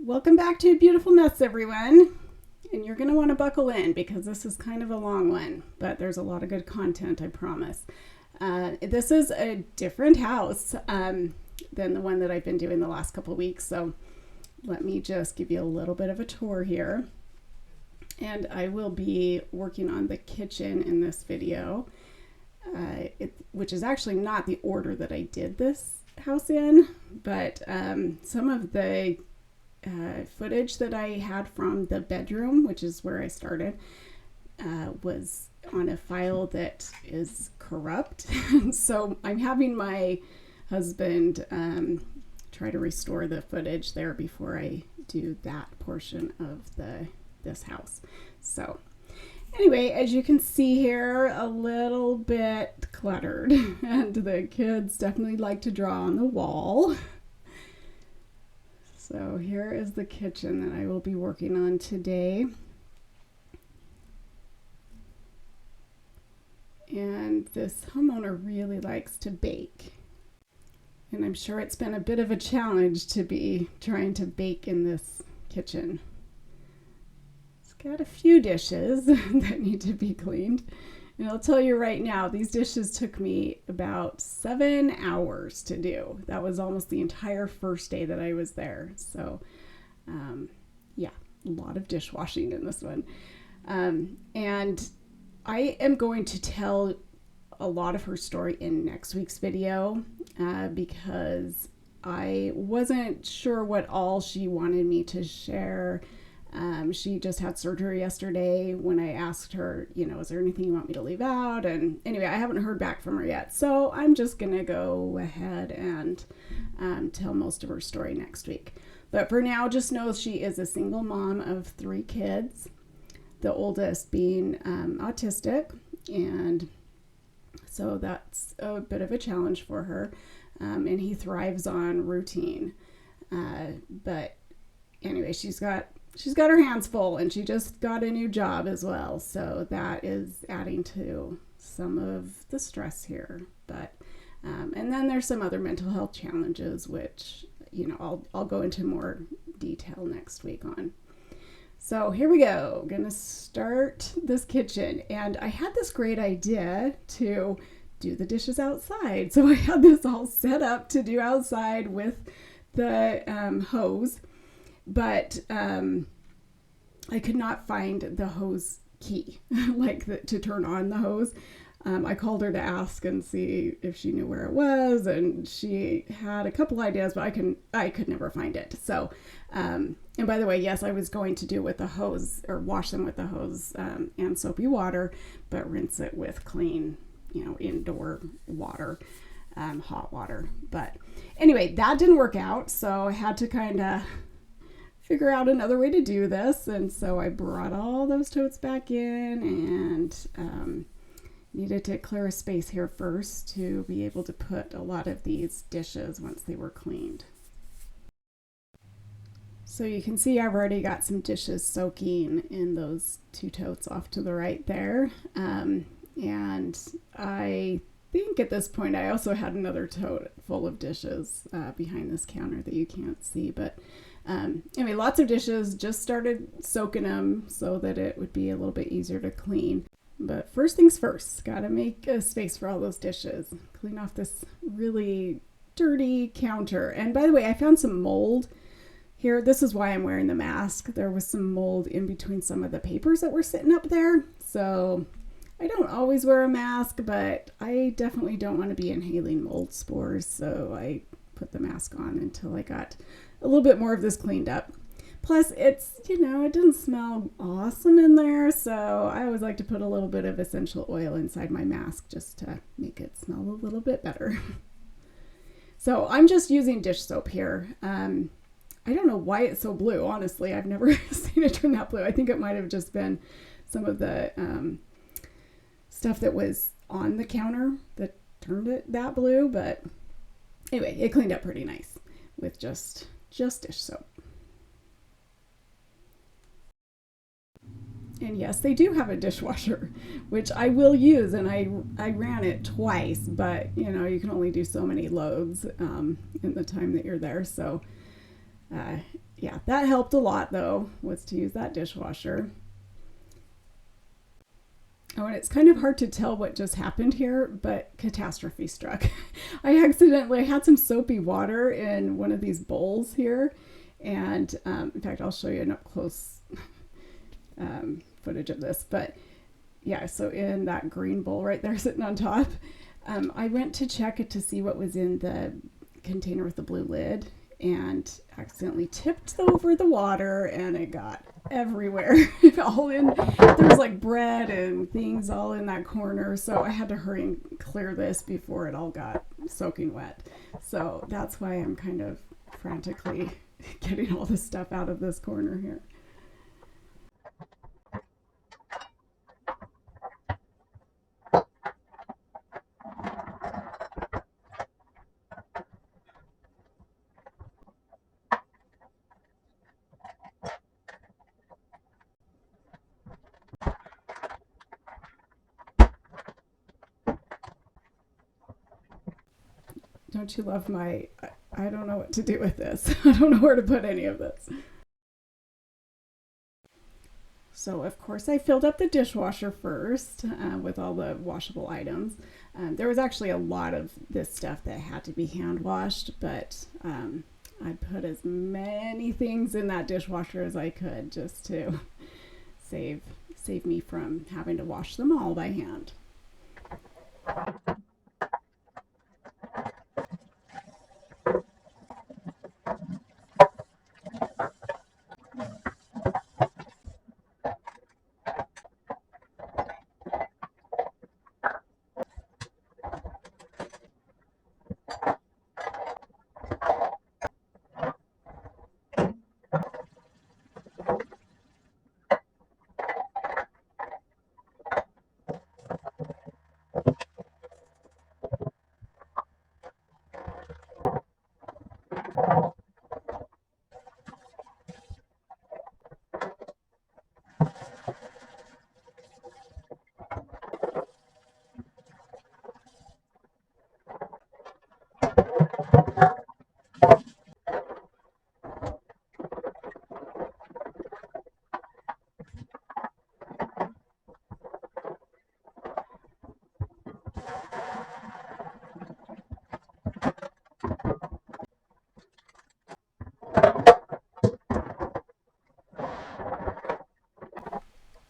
Welcome back to A Beautiful Mess, everyone. And you're going to want to buckle in because this is kind of a long one, but there's a lot of good content, I promise. This is a different house than the one that I've been doing the last couple of weeks. So let me just give you a little bit of a tour here. And I will be working on the kitchen in this video, which is actually not the order that I did this house in, but some of the footage that I had from the bedroom, which is where I started, was on a file that is corrupt. So I'm having my husband try to restore the footage there before I do that portion of this house. So anyway, as you can see here, a little bit cluttered, and the kids definitely like to draw on the wall. So here is the kitchen that I will be working on today. And this homeowner really likes to bake. And I'm sure it's been a bit of a challenge to be trying to bake in this kitchen. It's got a few dishes that need to be cleaned. And I'll tell you right now, these dishes took me about 7 hours to do. That was almost the entire first day that I was there. So, yeah, a lot of dishwashing in this one. And I am going to tell a lot of her story in next week's video because I wasn't sure what all she wanted me to share. She just had surgery yesterday when I asked her, is there anything you want me to leave out? And anyway, I haven't heard back from her yet. So I'm just going to go ahead and tell most of her story next week. But for now, just know she is a single mom of 3 kids, the oldest being autistic. And so that's a bit of a challenge for her. And he thrives on routine. But anyway, she's got her hands full, and she just got a new job as well. So that is adding to some of the stress here. But, and then there's some other mental health challenges, which, I'll go into more detail next week on. So here we go. Gonna start this kitchen. And I had this great idea to do the dishes outside. So I had this all set up to do outside with the hose. But I could not find the hose key, to turn on the hose. I called her to ask and see if she knew where it was, and she had a couple ideas, but I could never find it. So, and by the way, yes, I was going to do it with the hose, or wash them with the hose and soapy water, but rinse it with clean, indoor water. Hot water. But anyway, that didn't work out, so I had to kind of figure out another way to do this. And so I brought all those totes back in and needed to clear a space here first to be able to put a lot of these dishes once they were cleaned. So you can see I've already got some dishes soaking in those 2 totes off to the right there. And I think at this point I also had another tote full of dishes behind this counter that you can't see. But anyway, lots of dishes, just started soaking them so that it would be a little bit easier to clean. But first things first, gotta make a space for all those dishes. Clean off this really dirty counter. And by the way, I found some mold here. This is why I'm wearing the mask. There was some mold in between some of the papers that were sitting up there. So I don't always wear a mask, but I definitely don't want to be inhaling mold spores. So I put the mask on until I got a little bit more of this cleaned up. Plus, it's, it didn't smell awesome in there, so I always like to put a little bit of essential oil inside my mask just to make it smell a little bit better. So I'm just using dish soap here. I don't know why it's so blue, honestly. I've never seen it turn that blue. I think it might have just been some of the stuff that was on the counter that turned it that blue, but anyway, it cleaned up pretty nice with just dish soap. And yes, they do have a dishwasher, which I will use, and I ran it twice, but you can only do so many loads in the time that you're there. So yeah, that helped a lot though, was to use that dishwasher. Oh, and it's kind of hard to tell what just happened here, but catastrophe struck. I accidentally had some soapy water in one of these bowls here. And in fact, I'll show you an up close footage of this. But yeah, so in that green bowl right there sitting on top, I went to check it to see what was in the container with the blue lid and accidentally tipped over the water, and it got everywhere. All in, there was like bread and things all in that corner, so I had to hurry and clear this before it all got soaking wet. So that's why I'm kind of frantically getting all this stuff out of this corner here. Don't you love my, I don't know what to do with this. I don't know where to put any of this. So of course I filled up the dishwasher first with all the washable items. There was actually a lot of this stuff that had to be hand washed, but I put as many things in that dishwasher as I could just to save me from having to wash them all by hand.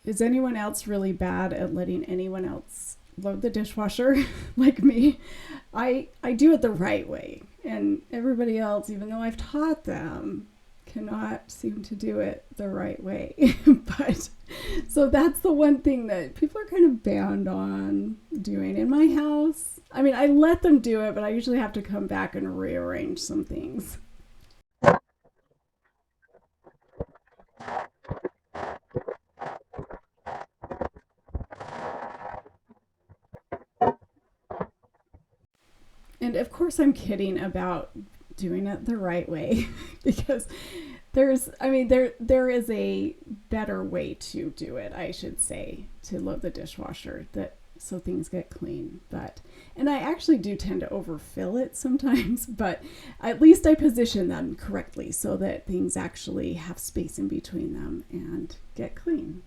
Is anyone else really bad at letting anyone else load the dishwasher like me? I do it the right way, and everybody else, even though I've taught them, cannot seem to do it the right way. But so that's the one thing that people are kind of banned on doing in my house. I mean, I let them do it, but I usually have to come back and rearrange some things. And of course I'm kidding about doing it the right way because there is a better way to do it, I should say, to load the dishwasher that so things get clean. And I actually do tend to overfill it sometimes, but at least I position them correctly so that things actually have space in between them and get clean.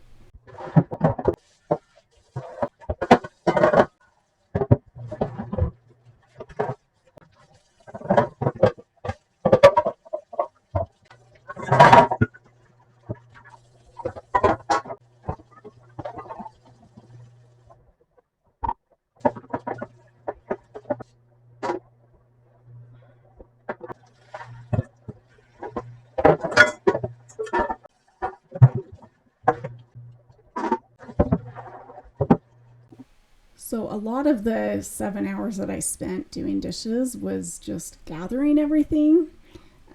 So a lot of the 7 hours that I spent doing dishes was just gathering everything,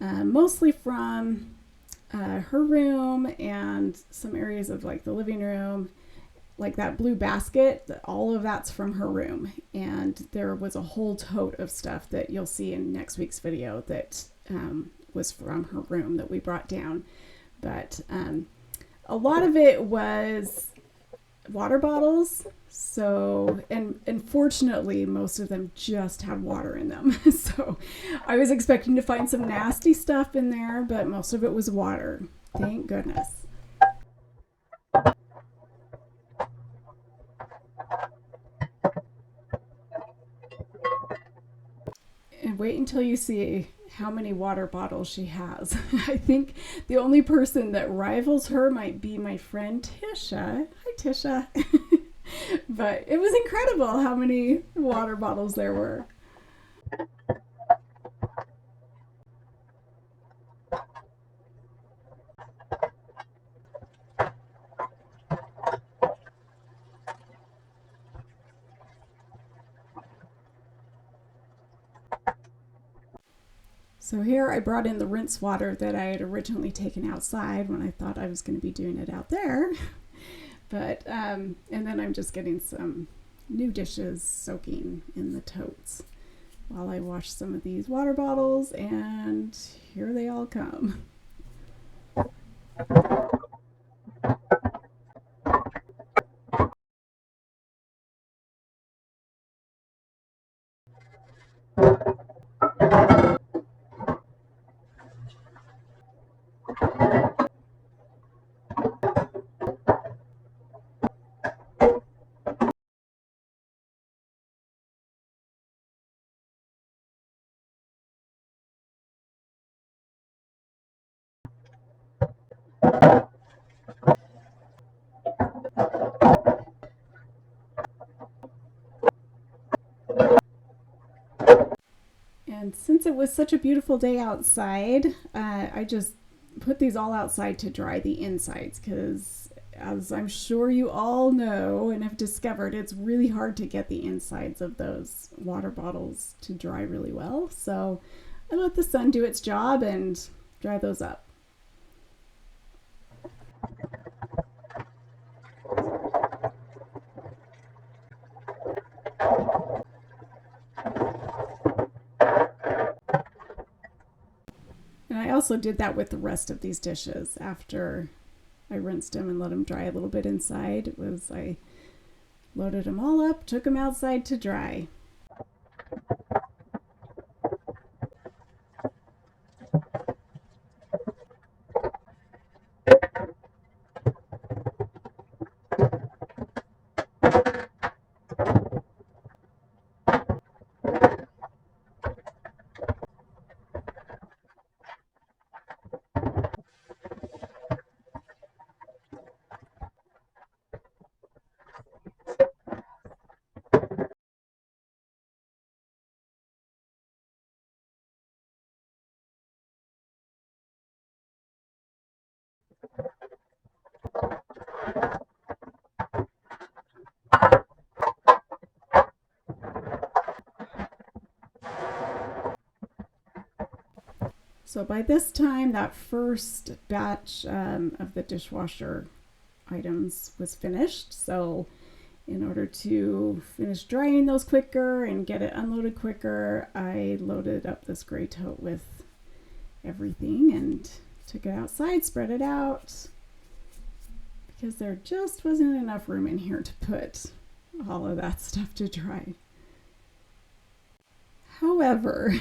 mostly from her room and some areas of like the living room, like that blue basket. All of that's from her room, and there was a whole tote of stuff that you'll see in next week's video that was from her room that we brought down. But a lot of it was water bottles. So, and fortunately, most of them just had water in them. So I was expecting to find some nasty stuff in there, but most of it was water. Thank goodness. And wait until you see how many water bottles she has. I think the only person that rivals her might be my friend Tisha. Hi, Tisha. But it was incredible how many water bottles there were. So here I brought in the rinse water that I had originally taken outside when I thought I was going to be doing it out there. But, and then I'm just getting some new dishes soaking in the totes while I wash some of these water bottles, and here they all come. And since it was such a beautiful day outside, I just put these all outside to dry the insides because, as I'm sure you all know and have discovered, it's really hard to get the insides of those water bottles to dry really well. So I let the sun do its job and dry those up. And I also did that with the rest of these dishes. After I rinsed them and let them dry a little bit inside, I loaded them all up, took them outside to dry. So by this time, that first batch of the dishwasher items was finished. So in order to finish drying those quicker and get it unloaded quicker, I loaded up this gray tote with everything and took it outside, spread it out, because there just wasn't enough room in here to put all of that stuff to dry. However,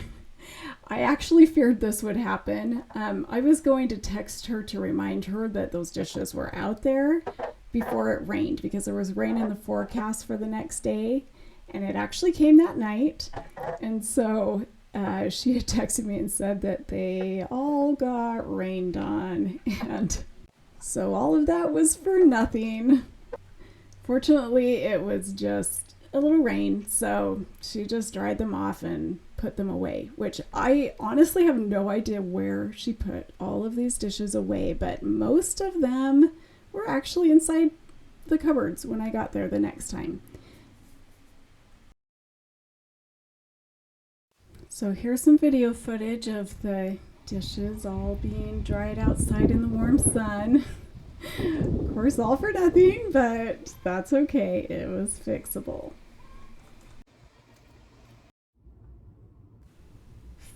I actually feared this would happen. I was going to text her to remind her that those dishes were out there before it rained, because there was rain in the forecast for the next day, and it actually came that night. And so she had texted me and said that they all got rained on, and so all of that was for nothing. Fortunately, it was just a little rain, so she just dried them off and put them away, which I honestly have no idea where she put all of these dishes away, but most of them were actually inside the cupboards when I got there the next time. So here's some video footage of the dishes all being dried outside in the warm sun. Of course, all for nothing, but that's okay. It was fixable.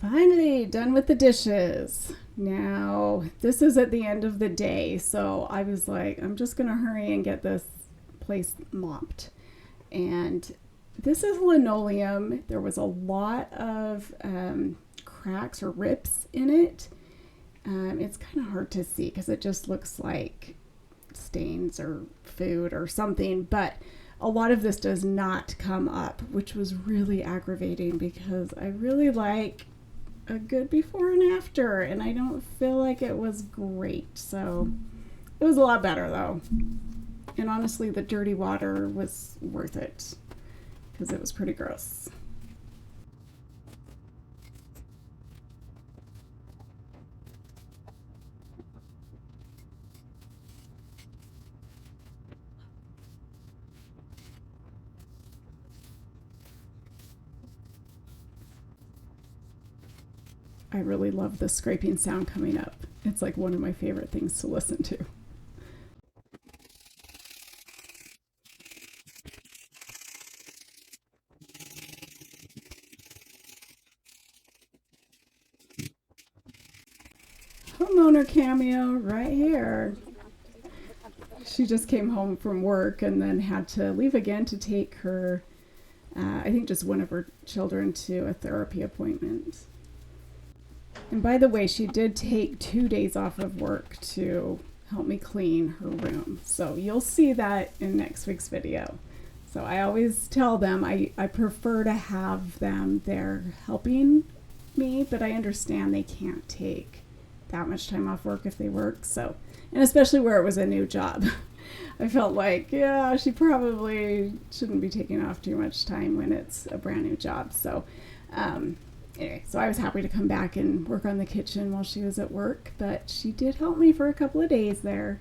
Finally, done with the dishes. Now, this is at the end of the day, so I was like, I'm just gonna hurry and get this place mopped. And this is linoleum. There was a lot of cracks or rips in it. It's kind of hard to see because it just looks like stains or food or something, but a lot of this does not come up, which was really aggravating because I really like a good before and after, and I don't feel like it was great. So it was a lot better though. And honestly, the dirty water was worth it because it was pretty gross. I really love the scraping sound coming up. It's like one of my favorite things to listen to. Homeowner cameo right here. She just came home from work and then had to leave again to take her, I think just one of her children to a therapy appointment. And by the way, she did take 2 days off of work to help me clean her room. So you'll see that in next week's video. So I always tell them I prefer to have them there helping me, but I understand they can't take that much time off work if they work. So, and especially where it was a new job. I felt like, yeah, she probably shouldn't be taking off too much time when it's a brand new job. So, anyway, so I was happy to come back and work on the kitchen while she was at work, but she did help me for a couple of days there.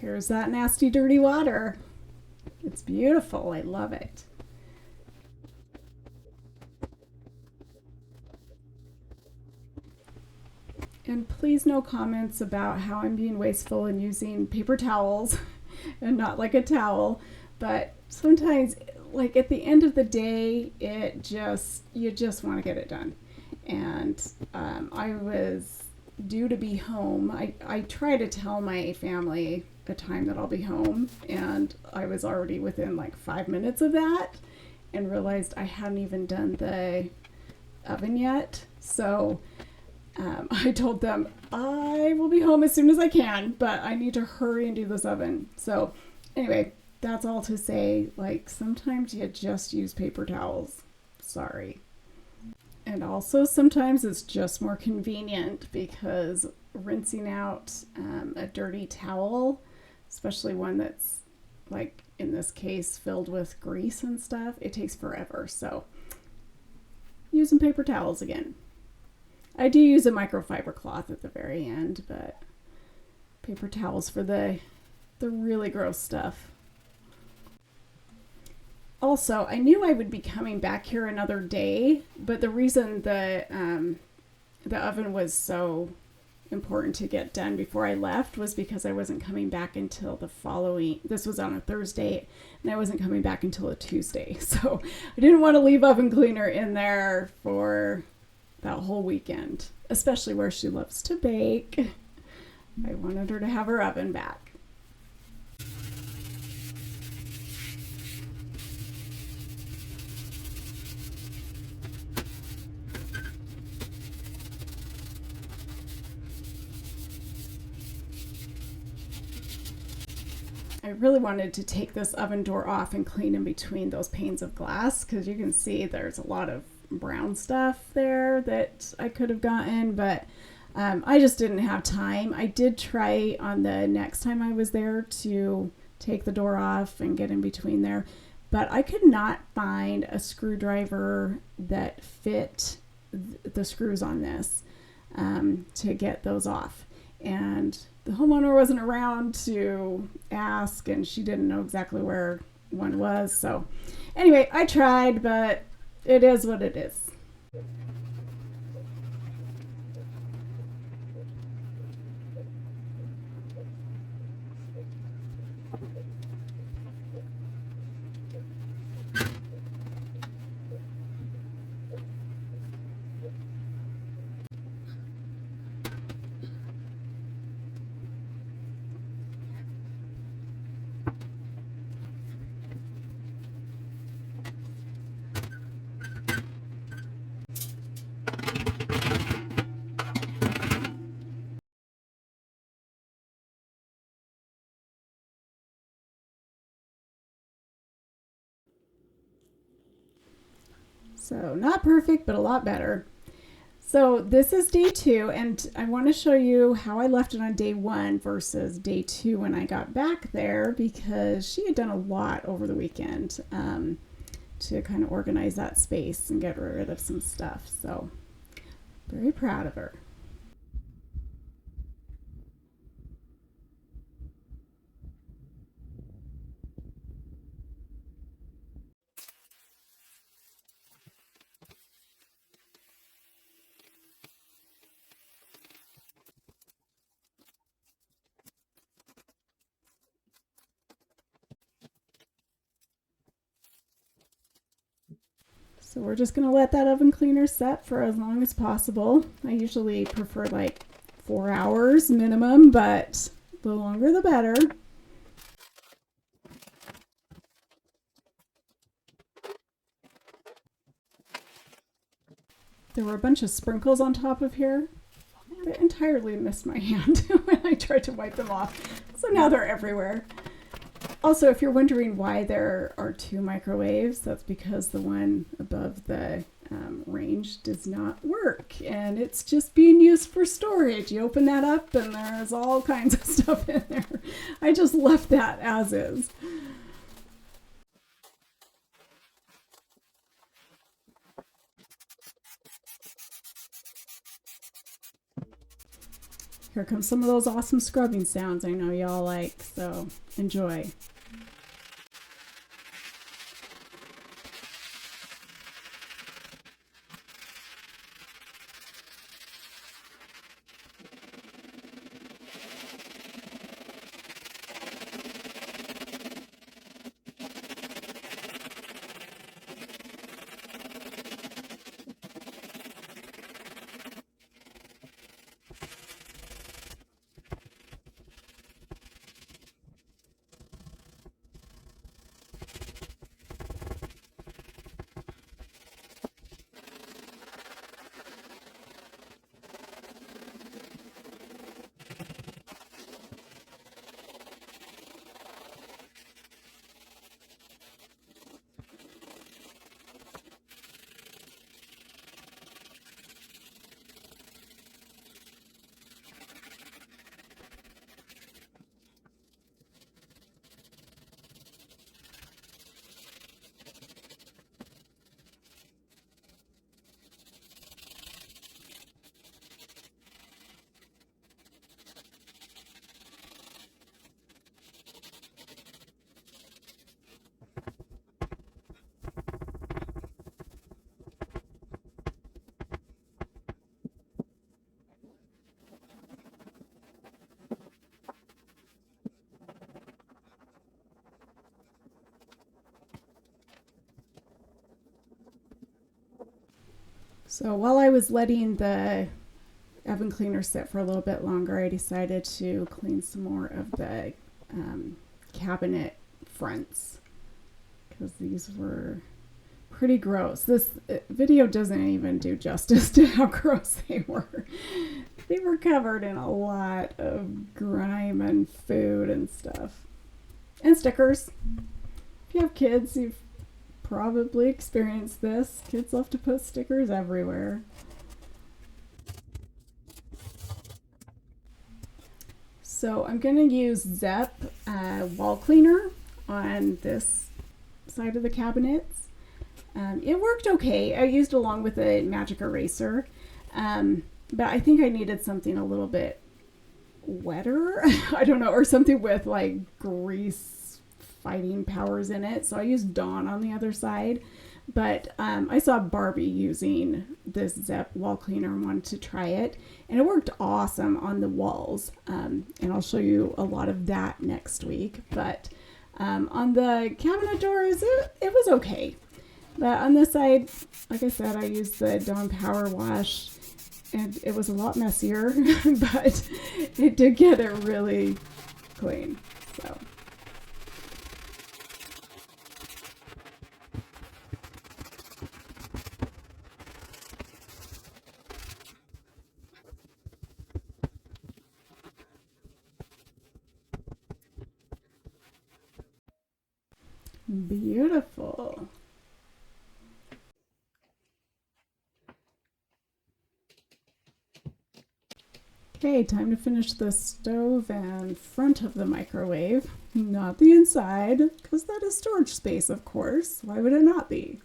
Here's that nasty, dirty water. It's beautiful. I love it. And please no comments about how I'm being wasteful and using paper towels and not like a towel. But sometimes, like at the end of the day, you just want to get it done. And I was due to be home. I try to tell my family the time that I'll be home, and I was already within like 5 minutes of that and realized I hadn't even done the oven yet. So I told them I will be home as soon as I can, but I need to hurry and do this oven. So anyway, that's all to say, like, sometimes you just use paper towels. Sorry. And also sometimes it's just more convenient because rinsing out a dirty towel, especially one that's like in this case filled with grease and stuff, it takes forever. So using paper towels again. I do use a microfiber cloth at the very end, but paper towels for the really gross stuff. Also, I knew I would be coming back here another day, but the reason the oven was so important to get done before I left was because I wasn't coming back until this was on a Thursday, and I wasn't coming back until a Tuesday. So I didn't want to leave oven cleaner in there for that whole weekend, especially where she loves to bake. I wanted her to have her oven back. I really wanted to take this oven door off and clean in between those panes of glass because you can see there's a lot of brown stuff there that I could have gotten, but I just didn't have time. I did try on the next time I was there to take the door off and get in between there, but I could not find a screwdriver that fit the screws on this to get those off. And the homeowner wasn't around to ask, and she didn't know exactly where one was. So anyway, I tried, but it is what it is. So not perfect, but a lot better. So this is day 2, and I want to show you how I left it on day 1 versus day 2 when I got back there, because she had done a lot over the weekend to kind of organize that space and get rid of some stuff. So very proud of her. So we're just going to let that oven cleaner set for as long as possible. I usually prefer like 4 hours minimum, but the longer the better. There were a bunch of sprinkles on top of here that entirely missed my hand when I tried to wipe them off. So now they're everywhere. Also, if you're wondering why there are 2 microwaves, that's because the one above the range does not work, and it's just being used for storage. You open that up and there's all kinds of stuff in there. I just left that as is. Here comes some of those awesome scrubbing sounds I know y'all like, so enjoy. So while I was letting the oven cleaner sit for a little bit longer, I decided to clean some more of the cabinet fronts, because these were pretty gross. This video doesn't even do justice to how gross they were. They were covered in a lot of grime and food and stuff. And stickers. If you have kids, you've probably experienced this. Kids love to put stickers everywhere. So I'm going to use Zep wall cleaner on this side of the cabinets. It worked okay. I used along with a magic eraser, but I think I needed something a little bit wetter. I don't know, or something with like grease fighting powers in it. So I used Dawn on the other side, but I saw Barbie using this Zep wall cleaner and wanted to try it, and it worked awesome on the walls. And I'll show you a lot of that next week. But on the cabinet doors, it was okay. But on this side, like I said, I used the Dawn Powerwash, and it was a lot messier, but it did get it really clean. So. Beautiful. Okay, time to finish the stove and front of the microwave, not the inside, because that is storage space, of course. Why would it not be?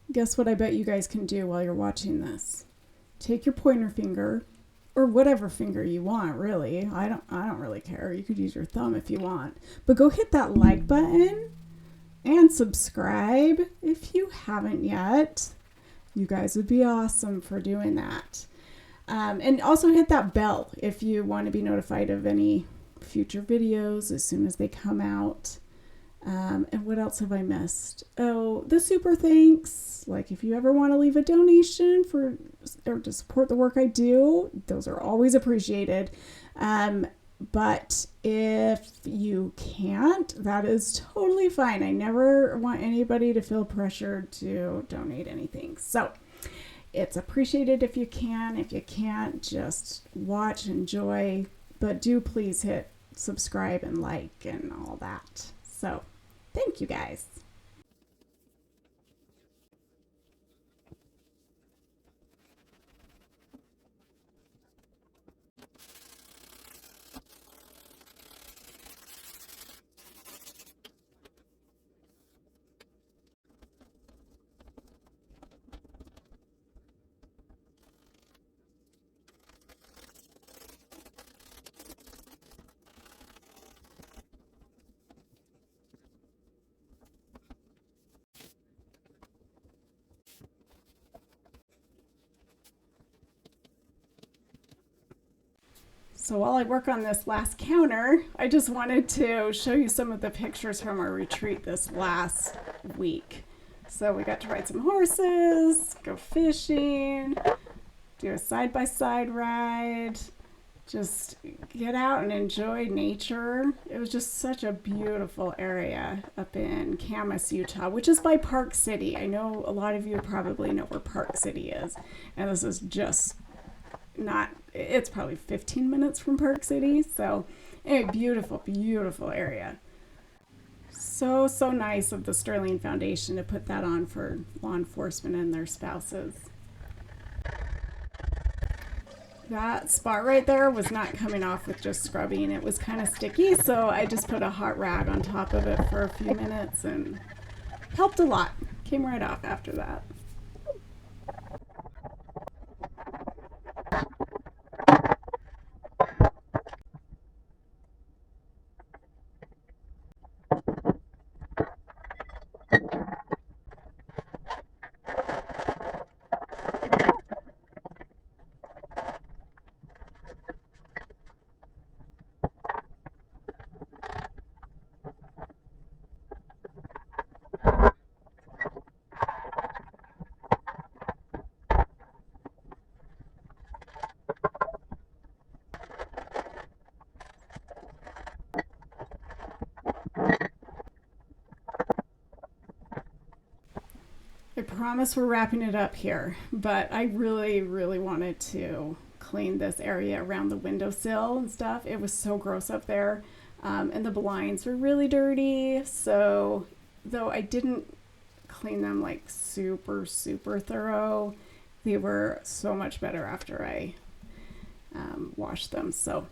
Guess what I bet you guys can do while you're watching this? Take your pointer finger, or whatever finger you want, really. I don't really care. You could use your thumb if you want. But go hit that like button and subscribe if you haven't yet. You guys would be awesome for doing that. And also hit that bell if you want to be notified of any future videos as soon as they come out. And what else have I missed? Oh, the super thanks. Like if you ever want to leave a donation or to support the work I do, those are always appreciated. But if you can't, that is totally fine. I never want anybody to feel pressured to donate anything. So it's appreciated if you can. If you can't, just watch, enjoy, but do please hit subscribe and like and all that. So thank you guys. So while I work on this last counter, I just wanted to show you some of the pictures from our retreat this last week. So we got to ride some horses, go fishing, do a side-by-side ride, just get out and enjoy nature. It was just such a beautiful area up in Camas, Utah, which is by Park City. I know a lot of you probably know where Park City is, and this is just not, it's probably 15 minutes from Park City. So a beautiful, beautiful area. So nice of the Sterling Foundation to put that on for law enforcement and their spouses. That spot right there was not coming off with just scrubbing. It was kind of sticky, so I just put a hot rag on top of it for a few minutes and helped a lot. Came right off after that. I promise we're wrapping it up here, but I really, really wanted to clean this area around the windowsill and stuff. It was so gross up there, and the blinds were really dirty. So though I didn't clean them like super, super thorough, they were so much better after I washed them. So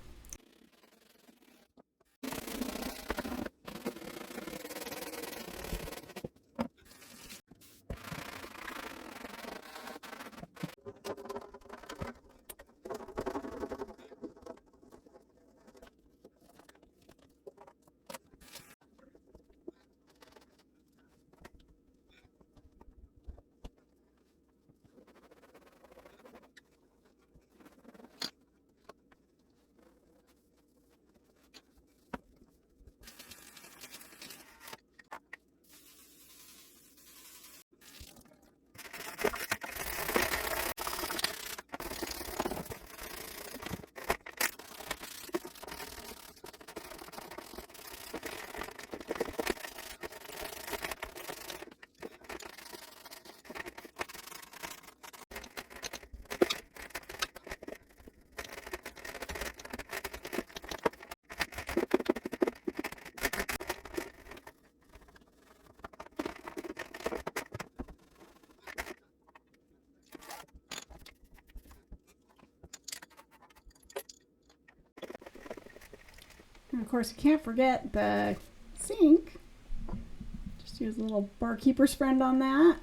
And of course, you can't forget the sink. Just use a little Barkeeper's Friend on that.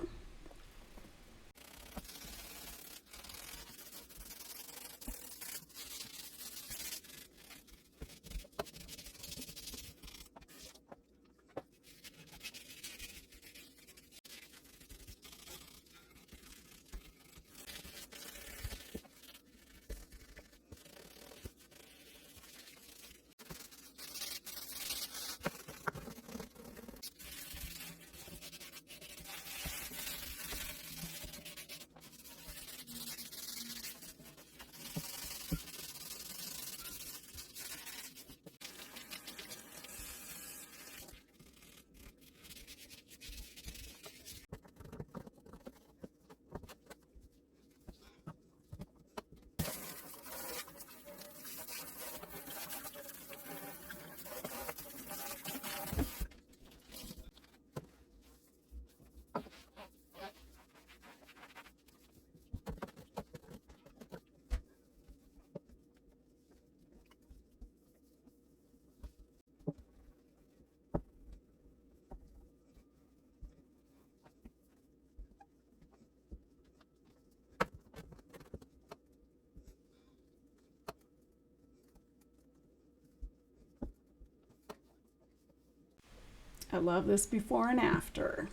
I love this before and after.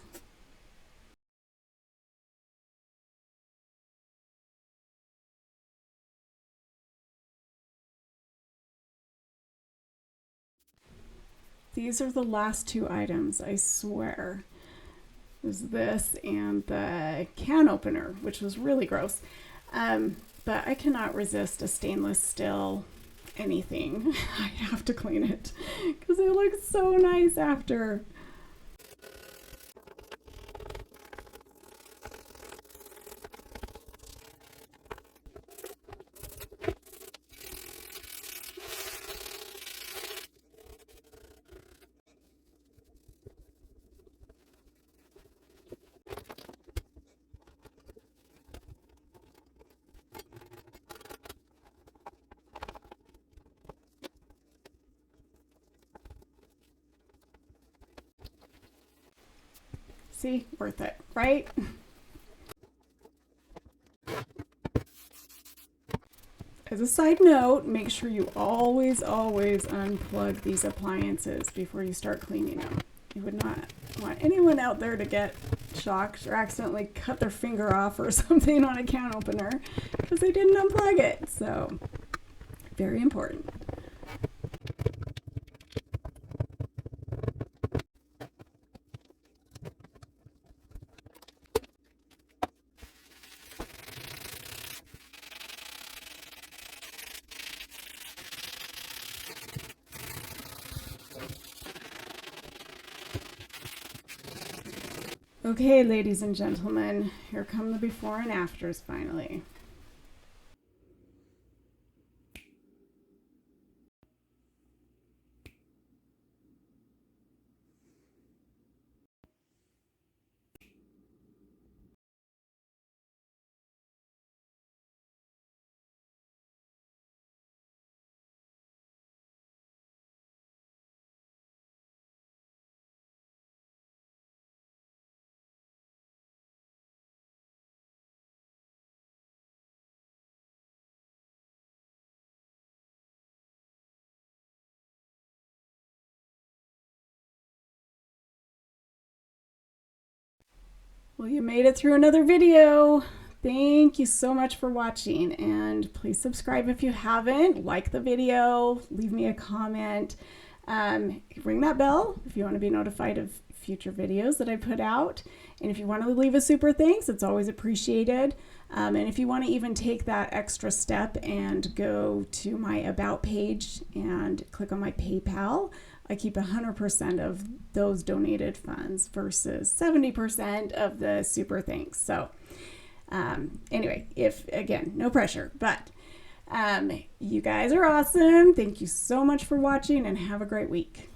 These are the last two items, I swear. Is this and the can opener, which was really gross. But I cannot resist a stainless steel anything. I have to clean it because it looks so nice after. See, worth it, right? As a side note, make sure you always unplug these appliances before you start cleaning them. You would not want anyone out there to get shocked or accidentally cut their finger off or something on a can opener because they didn't unplug it. So, very important. Okay, ladies and gentlemen, here come the before and afters finally. Well, you made it through another video. Thank you so much for watching, and please subscribe if you haven't. Like the video, leave me a comment, ring that bell if you want to be notified of future videos that I put out. And if you want to leave a super thanks, it's always appreciated. And if you want to even take that extra step and go to my About page and click on my PayPal, I keep 100% of those donated funds versus 70% of the super thanks. So anyway, again, no pressure, but you guys are awesome. Thank you so much for watching and have a great week.